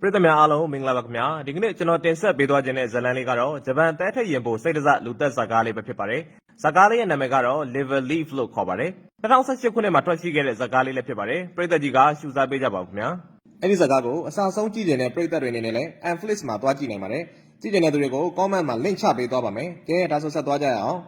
ပရိသတ်များအားလုံးမင်္ဂလာပါခင်ဗျာဒီကနေ့ကျွန်တော်တင်ဆက်ပေးသွားခြင်းတဲ့ဇာတ်လမ်းလေးကတော့ဂျပန်တဲထက်ရင်ပိုစိတ်တစလူသက်ဇာတ်ကားလေးပဲဖြစ်ပါတယ်ဇာတ်ကားလေးရဲ့နာမည်ကတော့ Liver Leaf လို့ခေါ်ပါတယ်2018ခုနှစ်မှာထွက်ရှိခဲ့တဲ့ဇာတ်ကားလေးလည်းဖြစ်ပါတယ်ပရိသတ်ကြီးကရှုစားပေးကြပါဦးခင်ဗျာအဲ့ဒီဇာတ်ကားကိုအစားဆုံးကြည့်နေတဲ့ပရိသတ်တွေအနေနဲ့လည်း Netflix မှာတွားကြည့်နိုင်ပါတယ်ကြည့်နေတဲ့သူတွေကို comment မှာ link ချပေးသွားပါမယ်ကဲဒါဆိုဆက်သွားကြရအောင်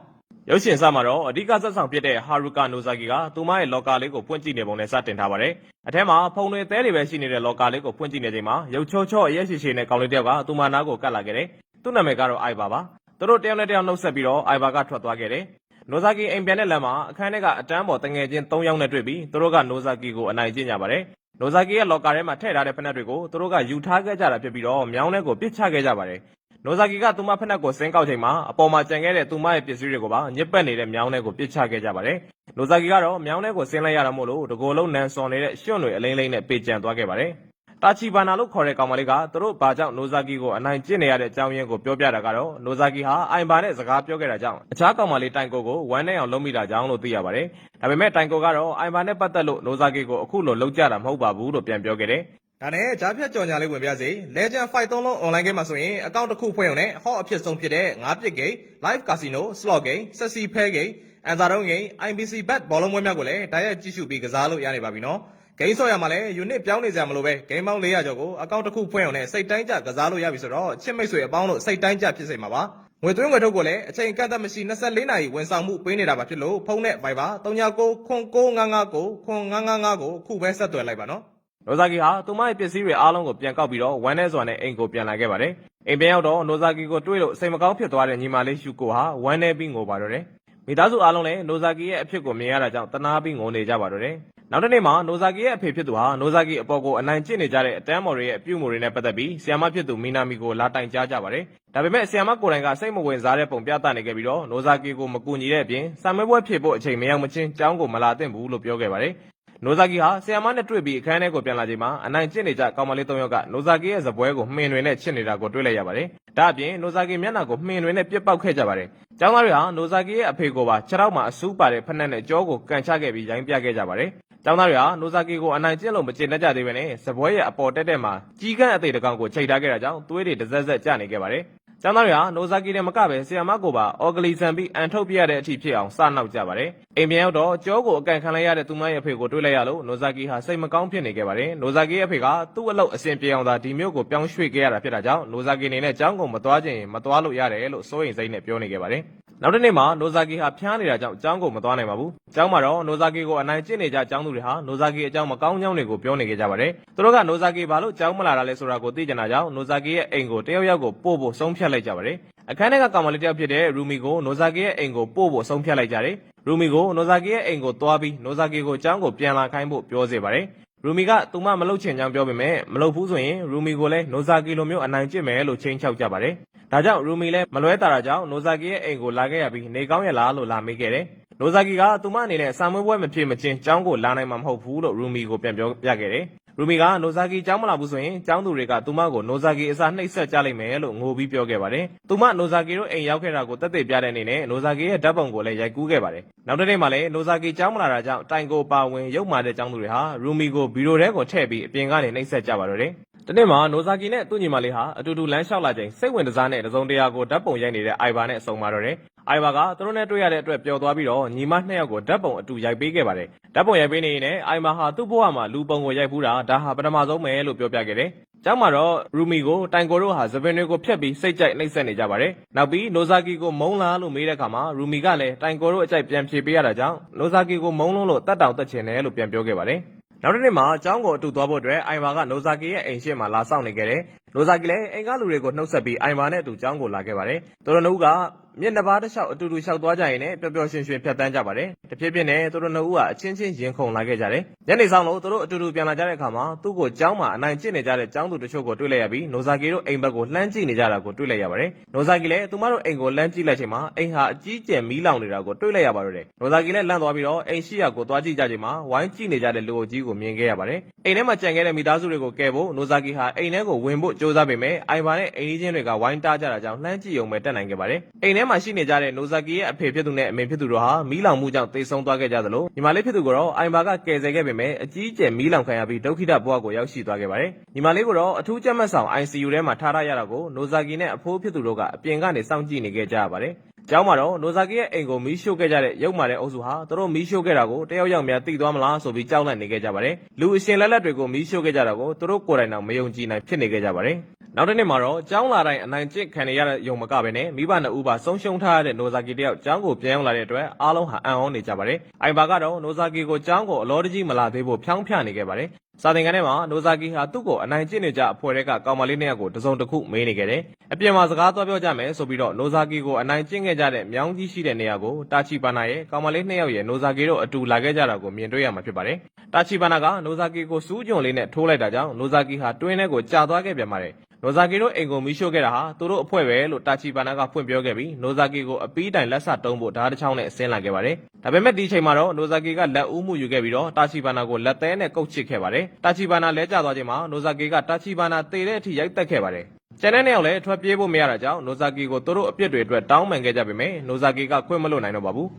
ရုပ်ရှင်စမှာတော့အဓိကဇက်ဆောင်ဖြစ်တဲ့ဟာရူကာနိုဇာကီကသူမရဲ့လော်ကာလေးကိုဖွင့်ကြည့်နေပုံနဲ့စတင်ထားပါတယ်။အထက်မှာဖုံတွေသဲတွေပဲရှိနေတဲ့လော်ကာလေးကိုဖွင့်ကြည့်နေချိန်မှာရုပ်ချောချောအရက်ရှိရှိနဲ့ကောင်လေးတယောက်ကသူမနားကိုကတ်လာခဲ့တယ်။သူ့နာမည်ကတော့အိုင်ဘာပါ။သူတို့တယောက်နဲ့တယောက်နှုတ်ဆက်ပြီးတော့အိုင်ဘာကထွက်သွားခဲ့တယ်။နိုဇာကီအိမ်ပြန်တဲ့လမ်းမှာအခန်းထဲကအတန်းပေါ်တငယ်ချင်း၃ယောက်နဲ့တွေ့ပြီးသူတို့ကနိုဇာကီကိုအနိုင်ကျင့်ကြပါတယ်။နိုဇာကီရဲ့လော်ကာထဲမှာထည့်ထားတဲ့ဖက်နှက်တွေကိုသူတို့ကယူထားခဲ့ကြတာဖြစ်ပြီးတော့မြောင်းထဲကိုပစ်ချခဲ့ကြပါတယ်။နိုဇာကီကသူမဖက်နှက်ကိုစင်းကောက်ချိန်မှာအပေါ်မှာကျန်ခဲ့တဲ့သူမရဲ့ပစ္စည်းတွေကိုပါညစ်ပတ်နေတဲ့မြောင်းထဲကိုပစ်ချခဲ့ကြပါတယ်။နိုဇာကီကတော့မြောင်းထဲကိုဆင်းလိုက်ရတာမို့လို့တကိုယ်လုံးနန်စော်နေတဲ့ရွှွန့်တွေအလိမ့်လိမ့်နဲ့ပေကျံသွားခဲ့ပါတယ်။တာချီဘာနာလို့ခေါ်တဲ့ကောင်မလေးကသူတို့ဘာကြောင့်နိုဇာကီကိုအနိုင်ကျင့်နေရတဲ့အကြောင်းရင်းကိုပြောပြတာကတော့နိုဇာကီဟာအိုင်ဘာနဲ့စကားပြောခဲ့တာကြောင့်အခြားကောင်မလေးတိုင်ကိုကိုဝမ်းနဲ့အောင်လုံးမိတာကြောင့်လို့သိရပါတယ်။ဒါပေမဲ့တိုင်ကိုကတော့အိုင်ဘာနဲ့ပတ်သက်လို့နိုဇာကီကိုအခုလိုလုံးကြတာမဟုတ်ပါဘူးလို့ပြန်ပြောခဲ့တယ်။ဒါနဲ့ဂျားဖြတ်ကြော်ညာလေးဝင်ပြစေ Legend Fight 3လုံး online game မှာဆိုရင်အကောင့်တစ်ခုဖွင့်ရုံနဲ့ hot အဖြစ်ဆုံးဖြစ်တဲ့9ပြစ် game, live casino, slot game, sexy pair game, အန်စာတုံး game, IBC bet ဘောလုံးပွဲများကိုလည်းတိုက်ရိုက်ကြည့်ရှုပြီးကစားလို့ရနေပါပြီနော်။ game ဆော့ရမှာလည်း unit ပြောင်းနေစရာမလိုပဲ game ပေါင်း400ကျော်ကိုအကောင့်တစ်ခုဖွင့်ရုံနဲ့စိတ်တိုင်းကြကစားလို့ရပြီဆိုတော့ချစ်မိတ်ဆွေအပေါင်းတို့စိတ်တိုင်းကြဖြစ်စေမှာပါ။ငွေသွင်းငွေထုတ်ကိုလည်းအချိန်ကန့်သတ်မရှိ24နာရီဝန်ဆောင်မှုပေးနေတာပါဖြစ်လို့ဖုန်းနဲ့ Viber 3995999955ကိုအခုပဲဆက်သွယ်လိုက်ပါနော်။နိုဇာကီဟာသူမရဲ့ပစ္စည်းတွေအားလုံးကိုပြန်ကောက်ပြီးတော့ဝမ်းနဲ့စွာနဲ့အိမ်ကိုပြန်လာခဲ့ပါတယ်။အိမ်ပြန်ရောက်တော့နိုဇာကီကိုတွေ့လို့စိတ်မကောင်းဖြစ်သွားတဲ့ညီမလေးရှူကိုဟာဝမ်းနဲ့ပြီးငိုပါတော့တယ်။မိသားစုအားလုံးလည်းနိုဇာကီရဲ့အဖြစ်ကိုမြင်ရတာကြောင့်တနာပြီးငိုနေကြပါတော့တယ်။နောက်တစ်နေ့မှာနိုဇာကီရဲ့အဖေဖြစ်သူဟာနိုဇာကီအပေါ်ကိုအနိုင်ကျင့်နေကြတဲ့အတန်းမော်တွေရဲ့အပြုအမူတွေနဲ့ပတ်သက်ပြီးဆီယာမဖြစ်သူမီနာမီကိုလာတိုင်ကြားကြပါတယ်။ဒါပေမဲ့ဆီယာမကိုယ်တိုင်ကစိတ်မဝင်စားတဲ့ပုံပြသနေခဲ့ပြီးတော့နိုဇာကီကိုမကူညီတဲ့အပြင်စာမေးပွဲဖြေဖို့အချိန်မရောက်မချင်းကျောင်းကိုမလာသင့်ဘူးလို့ပြောခဲ့ပါတယ်။နိုဇာကီဟာဆီယာမနဲ့တွေ့ပြီးအခန်းထဲကိုပြန်လာချိန်မှာအနိုင်ကျင့်နေကြကောင်မလေး၃ယောက်ကနိုဇာကီရဲ့ဇပွဲကိုမှင်တွေနဲ့ချစ်နေတာကိုတွေ့လိုက်ရပါတယ်။ဒါအပြင်နိုဇာကီမျက်နှာကိုမှင်တွေနဲ့ပြစ်ပေါက်ခဲ့ကြပါတယ်။ကျောင်းသားတွေဟာနိုဇာကီရဲ့အဖေကိုပါခြေထောက်မှာအဆူးပါတဲ့ဖက်နှက်နဲ့ကြောကိုကန်ချခဲ့ပြီးရိုင်းပြခဲ့ကြပါတယ်။ကျောင်းသားတွေဟာနိုဇာကီကိုအနိုင်ကျင့်လို့မကျေနပ်ကြသေးဘဲနဲ့ဇပွဲရဲ့အပေါ်တက်တက်မှာကြီးကန်းအသေးတကောင်ကိုချိန်ထားခဲ့တာကြောင့်သွေးတွေတစ်စက်စက်ကျနေခဲ့ပါတယ်။ကျောင်းသားတွေဟာနိုဇာကီနဲ့မကပဲဆီယာမကိုပါအော်ဂလီဆန်ပြီးအန်ထုတ်ပြရတဲ့အထိဖြစ်အောင်စနောက်ကြပါတယ်။အိမ်ပြန်ရောက်တော့ကြောကိုအကန်ခံလိုက်ရတဲ့သူမရဲ့အဖေကိုတွေ့လိုက်ရလို့နိုဇာကီဟာစိတ်မကောင်းဖြစ်နေခဲ့ပါတယ်။နိုဇာကီရဲ့အဖေကသူ့အလုပ်အဆင်ပြေအောင်သာဒီမျိုးကိုပြောင်းရွှေ့ခဲ့ရတာဖြစ်တာကြောင့်နိုဇာကီအနေနဲ့ကျောင်းကိုမသွားခြင်းမသွားလို့ရတယ်လို့စိုးရိမ်စိတ်နဲ့ပြောနေခဲ့ပါတယ်။နောက်တစ်နေ့မှာနိုဇာကီဟာဖျားနေတာကြောင့်ကျောင်းကိုမသွားနိုင်ပါဘူး။ကျောင်းမှာတော့နိုဇာကီကိုအနိုင်ကျင့်နေကြကျောင်းသူတွေဟာနိုဇာကီအကြောင်းမကောင်းကြောင်းတွေကိုပြောနေကြပါတယ်။သူတို့ကနိုဇာကီဘာလို့ကျောင်းမလာတာလဲဆိုတာကိုသိကြတာကြောင့်နိုဇာကီရဲ့အိမ်ကိုတယောက်ယောက်ကိုပို့ဖို့ဆုံးဖြတ်လိုက်ကြပါတယ်။အခန်းထဲကကောင်မလေးတယောက်ဖြစ်တဲ့ရူမီကိုနိုဇာကီရဲ့အိမ်ကိုပို့ဖို့ဆုံးဖြတ်လိုက်ကြတယ်။ရူမီကိုနိုဇာကီရဲ့အိမ်ကိုသွားပြီးနိုဇာကီကိုကျောင်းကိုပြန်လာခိုင်းဖို့ပြောစေပါတယ်။ရူမီကသူမမလုပ်ချင်ကြောင်းပြောပေမဲ့မလုပ်ဘူးဆိုရင်ရူမီကိုလည်းနိုဇာကီလိုမျိုးအနိုင်ကျင့်မယ်လို့ချိန်ချောက်ကြပါတယ်။ဒါကြောင့်ရူမီလည်းမလွဲတာတာကြောင့်နိုဇာကီရဲ့အိမ်ကိုလာခဲ့ရပြီးနေကောင်းရလားလို့လာမေးခဲ့တယ်။နိုဇာကီကသူမအနေနဲ့စာမွေးပွဲမဖြစ်မချင်းကျောင်းကိုလာနိုင်မှာမဟုတ်ဘူးလို့ရူမီကိုပြန်ပြောပြခဲ့တယ်။ရူမီကနိုဇာကီကျောင်းမလာဘူးဆိုရင်ကျောင်းသူတွေကသူမကိုနိုဇာကီအစားနှိပ်စက်ကြလိမ့်မယ်လို့ငိုပြီးပြောခဲ့ပါတယ်။သူမနိုဇာကီတို့အိမ်ရောက်ခဲ့တာကိုတက်သေးပြတဲ့အနေနဲ့နိုဇာကီရဲ့ဓာတ်ပုံကိုလည်းရိုက်ကူးခဲ့ပါတယ်။နောက်တစ်နေ့မှလည်းနိုဇာကီကျောင်းမလာတာကြောင့်တိုင်ကိုပါဝင်ရုပ်မာတဲ့ကျောင်းသူတွေဟာရူမီကိုဗီဒီယိုထဲကိုထည့်ပြီးအပြင်ကနေနှိပ်စက်ကြပါတော့တယ်။တနေ့မှာနိုဇာကီနဲ့သူ့ညီမလေးဟာအတူတူလမ်းလျှောက်လာချိန်စိတ်ဝင်စားနဲ့တစုံတရာကိုဓာတ်ပုံရိုက်နေတဲ့အိုင်ဘာနဲ့ဆုံပါတော့တယ်။အိုင်ဘာကသူတို့နဲ့တွေ့ရတဲ့အတွက်ပျော်သွားပြီးတော့ညီမနှစ်ယောက်ကိုဓာတ်ပုံအတူရိုက်ပေးခဲ့ပါတယ်။ဓာတ်ပုံရိုက်ပေးနေရင်လည်းအိုင်ဘာဟာသူ့ဘဝမှာလူပုံကိုရိုက်ဖူးတာဒါဟာပထမဆုံးပဲလို့ပြောပြခဲ့တယ်။ကျောင်းမှာတော့ရူမီကိုတိုင်ကိုတို့ဟာသပင်တွေကိုဖျက်ပြီးစိတ်ကြိုက်နှိပ်စက်နေကြပါတယ်။နောက်ပြီးနိုဇာကီကိုမုန်းလားလို့မေးတဲ့အခါမှာရူမီကလည်းတိုင်ကိုတို့အကြိုက်ပြန်ဖြေပေးရတာကြောင့်နိုဇာကီကိုမုန်းလုံးလို့တတ်တောင်တက်ချင်တယ်လို့ပြန်ပြောခဲ့ပါတယ်။နောက်တစ်နေ့မှာကျောင်းကိုအတူသွားဖို့အတွက်အိုင်ဘာကနိုဇာကီရဲ့အိမ်ရှိမှာလာဆောင်နေခဲ့တယ်။နိုဇာကီလည်းအိမ်ကလူတွေကိုနှုတ်ဆက်ပြီးအိုင်ဘာနဲ့အတူကျောင်းကိုလာခဲ့ပါတယ်။သူတို့နှစ်ဦးကမျက်နှာပါးတစ်လျှောက်အတူတူလျှောက်သွားကြရင်လည်းပျော်ပျော်ရွှင်ရွှင်ဖြတ်တန်းကြပါတယ်။တဖြည်းဖြည်းနဲ့သူတို့နှစ်ဦးကအချင်းချင်းရင်ခုန်လာခဲ့ကြတယ်။ညနေဆောင်လို့သူတို့အတူတူပြန်လာကြတဲ့အခါမှာသူ့ကိုကျောင်းမှာအနိုင်ကျင့်နေကြတဲ့ကျောင်းသူတချို့ကိုတွေ့လိုက်ရပြီးနိုဇာကီတို့အိမ်ဘက်ကိုလှမ်းကြည့်နေကြတာကိုတွေ့လိုက်ရပါတယ်။နိုဇာကီလည်းသူမတို့အိမ်ကိုလှမ်းကြည့်လိုက်ချိန်မှာအိမ်ဟာအကြီးကျယ်မီးလောင်နေတာကိုတွေ့လိုက်ရပါတော့တယ်။နိုဇာကီလည်းလန့်သွားပြီးတော့အိမ်ရှိရာကိုသွားကြည့်ကြချိန်မှာဝိုင်းကြည့်နေကြတဲ့လူအုပ်ကြီးကိုမြင်ခဲ့ရပါတယ်။အိမ်ထဲမှာကြံခဲ့တဲ့မိသားစုတွေကိုကယ်ဖို့နိုဇာကီဟာအိမ်ထဲကိုဝင်ဖို့ကြ ကြိုးစားပေမဲ့အိုင်ဘာနဲ့အိမ်ကြီးချင်းတွေကဝိုင်းတားကြတာကြောင့်လှမ်းကြည့်ုံပဲတက်နိုင်ခဲ့ပါတယ်အိမ်ထဲမှာရှိနေကြတဲ့နိုဇာကီရဲ့အဖေဖြစ်သူနဲ့အမေဖြစ်သူတို့ဟာမီးလောင်မှုကြောင့်သေဆုံးသွားခဲ့ကြသလိုညီမလေးဖြစ်သူကတော့အိုင်ဘာကကယ်ဆယ်ခဲ့ပေမဲ့အကြီးအကျယ်မီးလောင်ခံရပြီးဒုက္ခိတဘဝကိုရောက်ရှိသွားခဲ့ပါတယ်ညီမလေးကတော့အထူးကြက်မှတ်ဆောင် ICU ထဲမှာထားရတာကိုနိုဇာကီနဲ့အဖိုးဖြစ်သူတို့ကအပြင်ကနေစောင့်ကြည့်နေခဲ့ကြရပါတယ်ကျောင်းမှာတော့နိုဇာကီရဲ့အိမ်ကိုမီးရှို့ခဲ့ကြတဲ့ရုပ်မာတဲ့အုပ်စုဟာသူတို့မီးရှို့ခဲ့တာကိုတယောက်ယောက်များသိသွားမလားဆိုပြီးကြောက်လန့်နေခဲ့ကြပါတယ်လူအရှင်လက်လက်တွေကိုမီးရှို့ခဲ့ကြတာကိုသူတို့ကိုယ်တိုင်တော့မယုံကြည်နိုင်ဖြစ်နေခဲ့ကြပါတယ်နောက်တစ်နေ့မှာတော့ကျောင်းလာတိုင်းအနိုင်ကျင့်ခံရတဲ့ယုံမကပဲနဲ့မိဘနှစ်ဦးပါဆုံးရှုံးထားရတဲ့နိုဇာကီတယောက်ကျောင်းကိုပြန်ရောက်လာတဲ့အတွက်အားလုံးဟာအံ့ဩနေကြပါတယ်အိုင်ဘာကတော့နိုဇာကီကိုကျောင်းကိုအလောတကြီးမလာသေးဖို့ဖြောင်းဖျနေခဲ့ပါတယ်စာသင်ခန်းထဲမှာနိုဇာကီဟာသူ့ကိုအနိုင်ကျင့်နေကြအဖွဲ့တွေကကောင်မလေးနှစ်ယောက်ကိုတစုံတစ်ခုမေးနေခဲ့တယ်အပြင်မှာစကားသွားပြောကြမယ်ဆိုပြီးတော့နိုဇာကီကိုအနိုင်ကျင့်ခဲ့ကြတဲ့မြောင်းကြီးရှိတဲ့နေရာကိုတာချီပါနာရဲ့ကောင်မလေးနှစ်ယောက်ရဲ့နိုဇာကီတို့အတူလာခဲ့ကြတာကိုမြင်တွေ့ရမှာဖြစ်ပါတယ်တာချီပါနာကနိုဇာကီကိုစူးကြုံလေးနဲ့ထိုးလိုက်တာကြောင့်နိုဇာကီဟာတွင်းထဲကိုကျသွားခဲ့ပြန်ပါတယ်နိုဇာကီတို့အိမ်ကိုမီးရှို့ခဲ့တာဟာသူတို့အဖွဲ့ပဲလို့တာချီပါနာကဖွင့်ပြောခဲ့ပြီးနိုဇာကီကိုအပီးတိုင်လက်ဆတုံးဖို့ဓာတ်တစ်ချောင်းနဲ့ဆင်းလာခဲ့ပါတယ်ဒါပေမဲ့ဒီချိန်မှာတော့နိုဇာကီကလက်ဦးမှုယူခဲ့ပြီးတော့တာချီပါနာကိုလက်သေးနဲ့ကုတ်ချစ်ခဲ့ပါတယ်တာချီပါနာလဲကျသွားချိန်မှာနိုဇာကီကတာချီပါနာတေတဲ့အထိရိုက်တက်ခဲ့ပါတယ်ကျန်တဲ့နှစ်ယောက်လည်းထွက်ပြေးဖို့မရတာကြောင့်နိုဇာကီကိုသူတို့အပြစ်တွေအတွက်တောင်းပန်ခဲ့ကြပေမဲ့နိုဇာကီကခွင့်မလွတ်နိုင်တော့ပါဘူး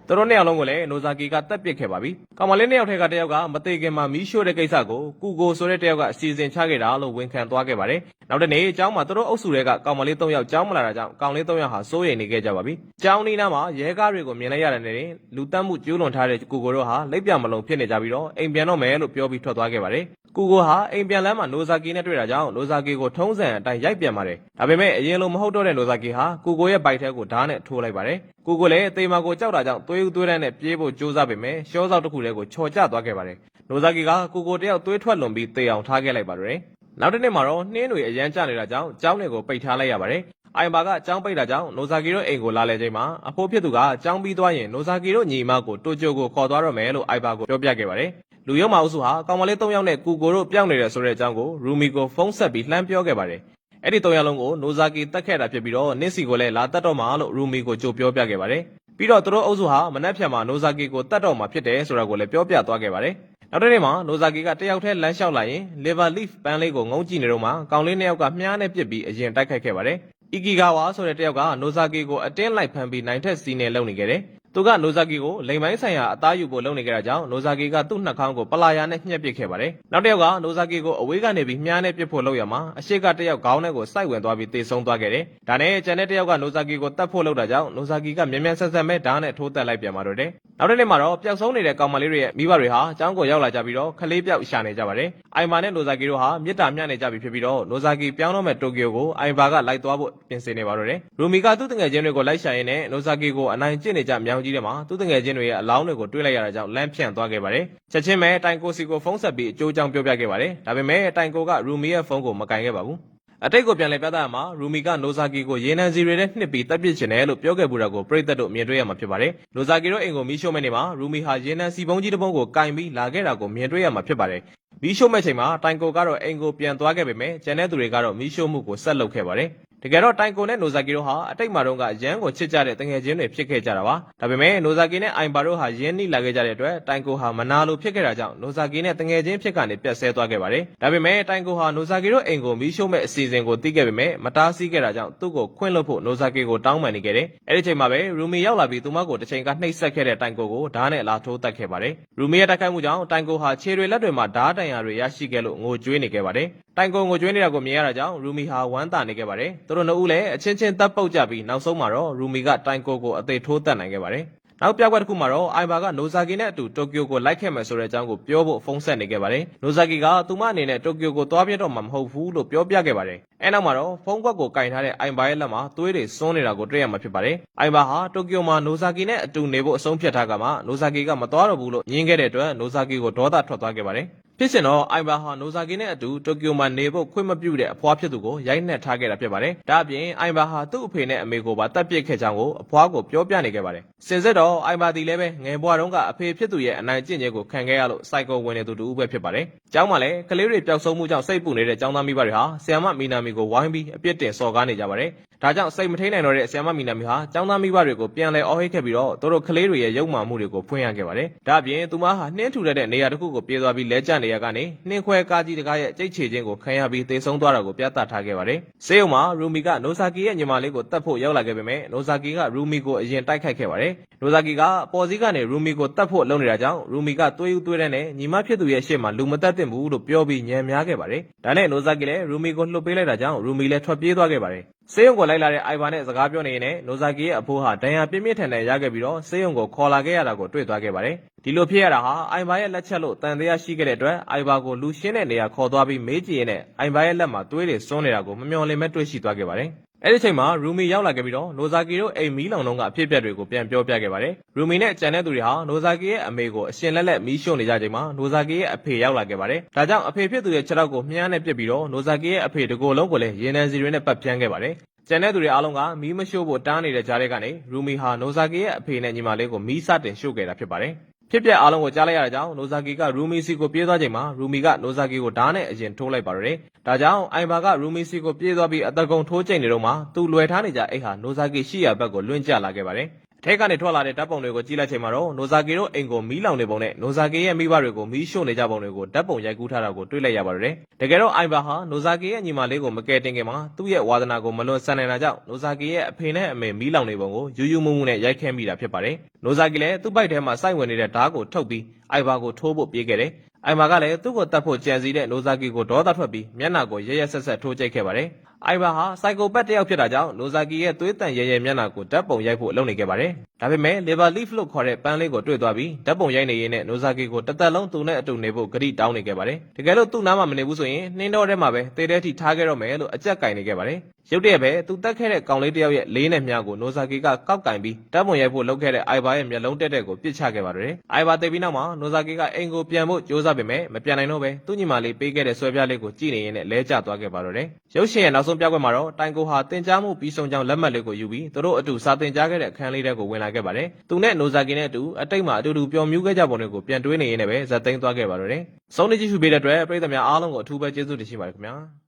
သူတို့နှစ်ယောက်လုံးကိုလည်းနိုဇာကီကတက်ပစ်ခဲ့ပါပြီ။ကောင်မလေးနှစ်ယောက်ထဲကတယောက်ကမသေးခင်မှာမီးရှို့တဲ့ကိစ္စကိုကူကိုဆိုတဲ့တယောက်ကအစီအစဉ်ချခဲ့တာလို့ဝန်ခံသွားခဲ့ပါတယ်။နောက်တနေ့ကျောင်းမှာသူတို့အုပ်စုတွေကကောင်မလေး၃ယောက်ကျောင်းမလာတာကြောင့်ကောင်လေး၃ယောက်ဟာစိုးရိမ်နေခဲ့ကြပါပြီ။ကျောင်းနီးနားမှာရဲကားတွေကိုမြင်လိုက်ရတဲ့နေ့လူတက်မှုကျူးလွန်ထားတဲ့ကူကိုတို့ဟာလက်ပြမလုံးဖြစ်နေကြပြီးတော့အိမ်ပြန်တော့မယ်လို့ပြောပြီးထွက်သွားခဲ့ပါတယ်။ကူကိုဟာအိမ်ပြန်လမ်းမှာနိုဇာကီနဲ့တွေ့တာကြောင့်နိုဇာကီကိုထုံးစံအတိုင်းရိုက်ပြန်ပါတယ်။ဒါပေမဲ့အရင်လိုမဟုတ်တော့တဲ့နိုဇာကီဟာကူကိုရဲ့ဘိုက်ထဲကိုဓာတ်နဲ့ထိုးလိုက်ပါတယ်။ကူကိုလည်းအသေးမာကိုကြောက်တာကြောင့်သွေးဦးသွေးတန်းနဲ့ပြေးဖို့ကြိုးစားပေမဲ့ရှော့ဆောက်တစ်ခုတည်းကိုချော်ကျသွားခဲ့ပါတယ်။နိုဇာကီကကူကိုတယောက်သွေးထွက်လွန်ပြီးသေအောင်ထားခဲ့လိုက်ပါတယ်။နောက်တစ်နေ့မှာတော့နှင်းတွေအရန်ကျနေတာကြောင့်ကျောင်းတွေကိုပိတ်ထားလိုက်ရပါတယ်။အိုင်ဘာကကျောင်းပိတ်တာကြောင့်နိုဇာကီတို့အိမ်ကိုလာလေချိန်မှာအဖိုးဖြစ်သူကကျောင်းပြီးသွားရင်နိုဇာကီတို့ညီမကိုတိုကျိုကိုခေါ်သွားတော့မယ်လို့အိုင်ဘာကိုပြောပြခဲ့ပါတယ်။လူရုံမာအုပ်စုဟာကောင်မလေး၃ယောက်နဲ့ကူကိုတို့ပြောင်းနေတယ်ဆိုတဲ့အကြောင်းကိုရူမီကိုဖုန်းဆက်ပြီးလှမ်းပြောခဲ့ပါတယ်။အဲ့ဒီ၃ယောက်လုံးကိုနိုဇာကီတက်ခဲ့တာဖြစ်ပြီးတော့နစ်စီကိုလည်းလာတက်တော့မှာလို့ရူမီကိုကြိုပြောပြခဲ့ပါတယ်။ပြီးတော့သူတို့အုပ်စုဟာမနက်ဖြန်မှာနိုဇာကီကိုတက်တော့မှာဖြစ်တယ်ဆိုတာကိုလည်းပြောပြသွားခဲ့ပါတယ်။နောက်တစ်နေ့မှာနိုဇာကီကတယောက်တည်းလမ်းလျှောက်လာရင် liver leaf ပန်းလေးကိုငုံကြည့်နေတော့မှကောင်လေးနှစ်ယောက်ကမြားနဲ့ပစ်ပြီးအရင်တိုက်ခိုက်ခဲ့ပါတယ်။အီကီဂါဝါဆိုတဲ့တယောက်ကနိုဇာကီကိုအတင်းလိုက်ဖမ်းပြီးနိုင်ထက်စီးနေလုံနေခဲ့တယ်။သူကနိုဇာကီကိုလိမ်ပိုင်းဆိုင်ရာအသားယူဖို့လုပ်နေကြတာကြောင့်နိုဇာကီကသူ့နှာခေါင်းကိုပလာယာနဲ့ညှက်ပစ်ခဲ့ပါတယ်။နောက်တစ်ယောက်ကနိုဇာကီကိုအဝေးကနေပြီးမြားနဲ့ပစ်ဖို့လုပ်ရမှာအရှိကတစ်ယောက်ခေါင်းထဲကိုစိုက်ဝင်သွားပြီးသေဆုံးသွားခဲ့တယ်။ဒါနဲ့ကျန်တဲ့တစ်ယောက်ကနိုဇာကီကိုတတ်ဖို့လုပ်တာကြောင့်နိုဇာကီကမြန်မြန်ဆက်ဆက်မဲ့ဓာတ်နဲ့ထိုးတက်လိုက်ပြန်ပါတော့တယ်။နောက်တစ်နေ့မှာတော့ပျောက်ဆုံးနေတဲ့ကောင်မလေးတွေရဲ့မိဘတွေဟာကျောင်းကိုရောက်လာကြပြီးတော့ခလေးပြောက်ရှာနေကြပါတယ်။အိုင်ဘာနဲ့နိုဇာကီတို့ဟာမြစ်တာမျှနေကြပြီဖြစ်ပြီးတော့နိုဇာကီပြောင်းတော့မဲ့တိုကျိုကိုအိုင်ဘာကလိုက်သွားဖို့ပြင်ဆင်နေပါတော့တယ်။ရူမီကသူ့တငယ်ချင်းတွေကိုလိုက်ရှာရင်းနဲ့နိုဇာကီကိုအနိုင်ကျင့်နေကြမြောင်ကြီးထဲမှာသူ့တငယ်ချင်းတွေရဲ့အလောင်းတွေကိုတွေးလိုက်ရတာကြောင့်လမ်းဖြန့်သွားခဲ့ပါတယ်။ချက်ချင်းပဲတိုင်ကိုစီကိုဖုန်းဆက်ပြီးအကျိုးကြောင့်ပြောပြခဲ့ပါတယ်။ဒါပေမဲ့တိုင်ကိုကရူမီရဲ့ဖုန်းကိုမကင်ခဲ့ပါဘူး။အတိတ်ကိုပြန်လည်ပြသရမှာရူမီကနိုဇာကီကိုရေနံစီတွေနဲ့နှစ်ပြီးတပ်ပစ်ချင်တယ်လို့ပြောခဲ့ပူတာကိုပရိသတ်တို့မြင်တွေ့ရမှာဖြစ်ပါတယ်။နိုဇာကီတို့အိမ်ကိုမီးရှို့မဲ့နေမှာရူမီဟာရေနံစီပုံးကြီးတစ်ပုံးကိုကင်ပြီးလာခဲ့တာကိုမြင်တွေ့ရမှာဖြစ်ပါတယ်။မီးရှို့မဲ့ချိန်မှာတိုင်ကိုကတော့အိမ်ကိုပြန်သွားခဲ့ပေမဲ့ကျန်တဲ့သူတွေကတော့မီးရှို့မှုကိုဆက်လုပ်ခဲ့ပါတယ်။တကယ်တော့တိုင်ကိုနဲ့နိုဇာကီတို့ဟာအတိတ်မှာတော့ကရန်ကိုချစ်ကြတဲ့တငယ်ချင်းတွေဖြစ်ခဲ့ကြတာပါဒါပေမဲ့နိုဇာကီနဲ့အိုင်ဘာတို့ဟာရင်းနှီးလာခဲ့ကြတဲ့အတွက်တိုင်ကိုဟာမနာလိုဖြစ်ခဲ့တာကြောင့်နိုဇာကီနဲ့တငယ်ချင်းဖြစ်ကနေပြတ်ဆဲသွားခဲ့ပါတယ်ဒါပေမဲ့တိုင်ကိုဟာနိုဇာကီတို့အိမ်ကိုမီးရှို့မဲ့အစီအစဉ်ကိုသိခဲ့ပေမဲ့မတားဆီးခဲ့တာကြောင့်သူ့ကိုခွင့်လွှတ်ဖို့နိုဇာကီကိုတောင်းပန်နေခဲ့တယ်အဲ့ဒီချိန်မှာပဲရူမီရောက်လာပြီးသူမကိုတစ်ချိန်ကနှိပ်စက်ခဲ့တဲ့တိုင်ကိုဓာတ်နဲ့လာထိုးတက်ခဲ့ပါတယ်ရူမီရဲ့တိုက်ခိုက်မှုကြောင့်တိုင်ကိုဟာခြေတွေလက်တွေမှာဓာတ်တန်ရာတွေရရှိခဲ့လို့ငိုကြွေးနေခဲ့ပါတယ်တိုင်ကိုငိုကြွေးနေတာကိုမြင်ရတာကြောင့်ရူမီဟာဝမ်းသာနေခဲ့ပါတယ်သူတို့နှစ်ဦးလည်းအချင်းချင်းတပ်ပုတ်ကြပြီးနောက်ဆုံးမှာတော့ရူမီကတိုင်ကိုအသေးထိုးတက်နိုင်ခဲ့ပါတယ်နောက်ပြကွက်တစ်ခုမှာတော့အိုင်ဘာကနိုဇာကီနဲ့အတူတိုကျိုကိုလိုက်ခဲ့မယ်ဆိုတဲ့အကြောင်းကိုပြောဖို့ဖုန်းဆက်နေခဲ့ပါတယ်။နိုဇာကီကသူမအနေနဲ့တိုကျိုကိုသွားပြတော့မှာမဟုတ်ဘူးလို့ပြောပြခဲ့ပါတယ်။အဲနောက်မှာတော့ဖုန်းကွက်ကိုကင်ထားတဲ့အိုင်ဘာရဲ့လက်မှာသွေးတွေစွန်းနေတာကိုတွေ့ရမှာဖြစ်ပါတယ်။အိုင်ဘာဟာတိုကျိုမှာနိုဇာကီနဲ့အတူနေဖို့အဆုံးဖြတ်ထားကမှနိုဇာကီကမသွားတော့ဘူးလို့ညင်းခဲ့တဲ့အတွက်နိုဇာကီကိုဒေါသထွက်သွားခဲ့ပါတယ်။ဖြစ်စင်တော့အိုင်ဘာဟာနိုဇာကီနဲ့အတူတိုကျိုမှာနေဖို့ခွင့်မပြုတဲ့အဖွားဖြစ်သူကိုရိုက်နှက်ထားခဲ့တာဖြစ်ပါတယ်။ဒါအပြင်အိုင်ဘာဟာသူ့အဖေနဲ့အမေကိုပါတပ်ပစ်ခဲ့ကြောင်းကိုအဖွားကိုပြောပြနေခဲ့ပါတယ်။စင်စစ်တော့အိုင်ဘာဒီလည်းပဲငယ်ဘွားတုန်းကအဖေဖြစ်သူရဲ့အနိုင်ကျင့်ခြင်းကိုခံခဲ့ရလို့စိုက်ကောဝင်နေသူတူပဲဖြစ်ပါတယ်။ကျောင်းမှာလည်းကလေးတွေပျောက်ဆုံးမှုကြောင့်စိတ်ပူနေတဲ့ကျောင်းသားမိဘတွေဟာဆီယမ်မမီနာမီကိုဝိုင်းပြီးအပြစ်တင်စော်ကားနေကြပါတယ်။ဒါကြောင့်စိတ်မထိန်နိုင်တော့တဲ့ဆီယမ်မမီနာမီဟာကျောင်းသားမိဘတွေကိုပြန်လဲအော်ဟစ်ခဲ့ပြီးတော့သူတို့ကလေးတွေရဲ့ရုပ်မာမှုတွေကိုဖွင့်ရခဲ့ပါတယ်။ဒါအပြင်သူမဟာနှင်းထူတဲ့နေရာတစ်ခုကိုပြေးသွားပြီးလဲကျနေ နေရာကနေနှင်းခွဲကားကြီးတကားရဲ့ကြိတ်ချေခြင်းကိုခံရပြီးသေဆုံးသွားတာကိုပြသထားခဲ့ပါတယ်။ဆေးရုံမှာရူမီကနိုဇာကီရဲ့ညီမလေးကိုတတ်ဖို့ရောက်လာခဲ့ပေမဲ့နိုဇာကီကရူမီကိုအရင်တိုက်ခိုက်ခဲ့ပါတယ်။နိုဇာကီကပေါ်စည်းကနေရူမီကိုတတ်ဖို့လုပ်နေတာကြောင့်ရူမီကသွေးဦးသွေးတန်းနဲ့ညီမဖြစ်သူရဲ့ရှေ့မှာလူမတတ်သင့်ဘူးလို့ပြောပြီးညံများခဲ့ပါတယ်။ဒါနဲ့နိုဇာကီလည်းရူမီကိုလှုပ်ပေးလိုက်တာကြောင့်ရူမီလည်းထွက်ပြေးသွားခဲ့ပါတယ်။ဆေးရုံကိုလိုက်လာတဲ့အိုင်ဘာနဲ့စကားပြောနေရင်နိုဇာကီရဲ့အဖိုးဟာဒဏ်ရာပြင်းပြင်းထန်ထန်ရခဲ့ပြီးတော့ဆေးရုံကိုခေါ်လာခဲ့ရတာကိုတွေ့သွားခဲ့ပါတယ်။ဒီလိုဖြစ်ရတာဟာအိုင်ဘာရဲ့လက်ချက်လို့တန်တရားရှိခဲ့တဲ့အတွက်အိုင်ဘာကိုလူရှင်းတဲ့နေရာခေါ်သွားပြီးမေးကြည့်ရင်အိုင်ဘာရဲ့လက်မှာသွေးတွေစွန်းနေတာကိုမမျှော်လင့်မဲ့တွေ့ရှိသွားခဲ့ပါတယ်။အဲ့ဒီချိန်မှာရူမီရောက်လာခဲ့ပြီးတော့နိုဇာကီတို့အိမ်မီးလောင်လုံးကအဖြစ်အပျက်တွေကိုပြန်ပြောပြခဲ့ပါတယ်။ရူမီနဲ့ကြံတဲ့သူတွေဟာနိုဇာကီရဲ့အမေကိုအရှင်လက်လက်မီးရှို့နေကြချိန်မှာနိုဇာကီရဲ့အဖေရောက်လာခဲ့ပါတယ်။ဒါကြောင့်အဖေဖြစ်သူရဲ့ခြေထောက်ကိုမြားနဲ့ပစ်ပြီးတော့နိုဇာကီရဲ့အဖေတကိုယ်လုံးကိုလည်းရေနံစီတွေနဲ့ပတ်ပြန်းခဲ့ပါတယ်။ကျန်တဲ့သူတွေအားလုံးကမီးမရှို့ဖို့တားနေတဲ့ကြားထဲကနေရူမီဟာနိုဇာကီရဲ့အဖေနဲ့ညီမလေးကိုမီးစတင်ရှို့ခဲ့တာဖြစ်ပါတယ်။ဖြစ်ပျက်အားလုံးကိုကြားလိုက်ရတဲ့ကြောင့်နိုဇာကီကရူမီစီကိုပြေးသွားချိန်မှာရူမီကနိုဇာကီကိုဓာတ်နဲ့အရင်ထိုးလိုက်ပါတော့တယ်။ဒါကြောင့်အိုင်ဘာကရူမီစီကိုပြေးသွားပြီးအသက်ကုန်ထိုးချိန်နေတော့မှသူ့လွယ်ထားနေကြအိတ်ဟာနိုဇာကီရှိရာဘက်ကိုလွင့်ကျလာခဲ့ပါတယ်။အထက်ကနေထွက်လာတဲ့ဓာတ်ပုံတွေကိုကြည့်လိုက်ချိန်မှာတော့နိုဇာကီတို့အိမ်ကိုမီးလောင်နေပုံနဲ့နိုဇာကီရဲ့မိဘတွေကိုမီးရှို့နေကြပုံတွေကိုဓာတ်ပုံရိုက်ကူးထားတာကိုတွေ့လိုက်ရပါတယ်။တကယ်တော့အိုင်ဘာဟာနိုဇာကီရဲ့ညီမလေးကိုမကယ်တင်ခင်မှာသူ့ရဲ့ဝါသနာကိုမလွန်ဆန်နိုင်တာကြောင့်နိုဇာကီရဲ့အဖေနဲ့အမေမီးလောင်နေပုံကိုယူးယူးမှုမှုနဲ့ရိုက်ခဲမိတာဖြစ်ပါတယ်။နိုဇာကီလည်းသူ့ဘိုက်ထဲမှာစိုက်ဝင်နေတဲ့ဓာတ်ကိုထုတ်ပြီးအိုင်ဘာကိုထိုးဖို့ပြေးခဲ့တယ်။အိုင်ဘာကလည်းသူ့ကိုတတ်ဖို့ကြံစည်တဲ့နိုဇာကီကိုဒေါသထွက်ပြီးမျက်နှာကိုရရက်ဆက်ဆက်ထိုးကြိတ်ခဲ့ပါတယ်။အိုင်ဘာဟာစိုက်ကိုပတ်တစ်ယောက်ဖြစ်တာကြောင့်နိုဇာကီရဲ့သွေးတန်ရဲရဲမျက်နှာကိုဓာတ်ပုံရိုက်ဖို့လုပ်နေခဲ့ပါတယ်။ဒါပေမဲ့ liver leaf လို့ခေါ်တဲ့ပန်းလေးကိုတွေ့သွားပြီးဓာတ်ပုံရိုက်နေရင်းနဲ့နိုဇာကီကိုတစ်သက်လုံးသူနဲ့အတူနေဖို့ဂရိတောင်းနေခဲ့ပါတယ်။တကယ်လို့သူ့နားမှာမနေဘူးဆိုရင်နှင်းတော်ထဲမှာပဲတေးတဲ့ထိထားခဲ့တော့မယ်လို့အကြက်ကင်နေခဲ့ပါတယ်။ရုတ်တရက်ပဲသူတက်ခဲ့တဲ့ကောင်လေးတစ်ယောက်ရဲ့လေးနဲ့မြားကိုနိုဇာကီကကောက်ကင်ပြီးဓာတ်ပုံရိုက်ဖို့လုပ်ခဲ့တဲ့အိုင်ဘာရဲ့မျက်လုံးတက်တဲ့ကိုပစ်ချခဲ့ပါတယ်။အိုင်ဘာသိပြီးနောက်မှာနိုဇာကီကအိမ်ကိုပြန်ဖို့ကြိုးစားပေမဲ့မပြန်နိုင်တော့ပဲသူ့ညီမလေးပေးခဲ့တဲ့ဆွဲပြားလေးကိုကြည့်နေရင်းနဲ့လဲကျသွားခဲ့ပါတော့တယ်။ရုပ်ရှင်ရဲ့နောက်ဆုံးပြကွက်မှာတော့တိုင်ကိုဟာတင်ကြားမှုပြီးဆုံးကြောင်းလက်မှတ်လေးကိုယူပြီးသူတို့အတူစာတင်ကြားခဲ့တဲ့အခန်းလေးတွေကိုဝင်လာခဲ့ပါတယ်။သူနဲ့နိုဇာကီနဲ့အတူအတိတ်မှာအတူတူပျော်မြူးခဲ့ကြပုံတွေကိုပြန်တွေးနေရင်းနဲ့ပဲဇက်သိမ်းသွားခဲ့ပါတော့တယ်။ဆုံးနေကြည့်ရှုပေးတဲ့အတွက်ပရိသတ်များအားလုံးကိုအထူးပဲကျေးဇူးတင်ရှိပါတယ်ခင်ဗျာ။